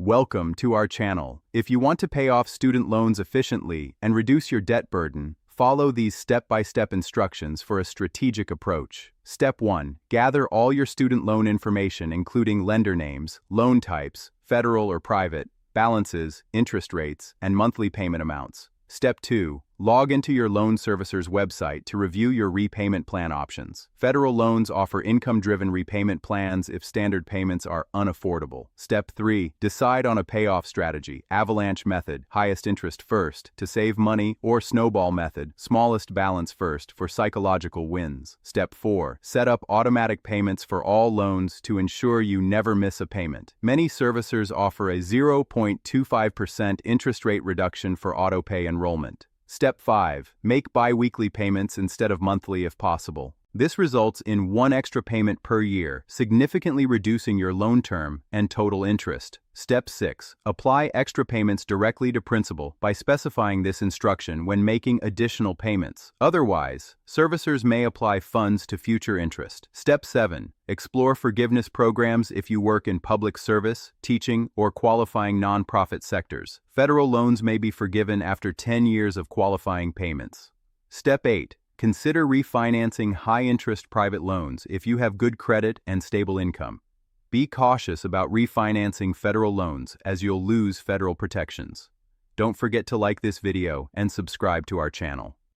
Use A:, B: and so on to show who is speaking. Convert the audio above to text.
A: Welcome to our channel. If you want to pay off student loans efficiently and reduce your debt burden, follow these step-by-step instructions for a strategic approach. Step 1. Gather all your student loan information including lender names, loan types, federal or private, balances, interest rates, and monthly payment amounts. Step 2. Log into your loan servicer's website to review your repayment plan options. Federal loans offer income-driven repayment plans if standard payments are unaffordable. Step 3. Decide on a payoff strategy: avalanche method, highest interest first, to save money, or snowball method, smallest balance first, for psychological wins. Step 4. Set up automatic payments for all loans to ensure you never miss a payment. Many servicers offer a 0.25% interest rate reduction for autopay enrollment. Step 5. Make bi-weekly payments instead of monthly if possible. This results in one extra payment per year, significantly reducing your loan term and total interest. Step 6. Apply extra payments directly to principal by specifying this instruction when making additional payments. Otherwise, servicers may apply funds to future interest. Step 7. Explore forgiveness programs if you work in public service, teaching, or qualifying nonprofit sectors. Federal loans may be forgiven after 10 years of qualifying payments. Step 8. Consider refinancing high-interest private loans if you have good credit and stable income. Be cautious about refinancing federal loans as you'll lose federal protections. Don't forget to like this video and subscribe to our channel.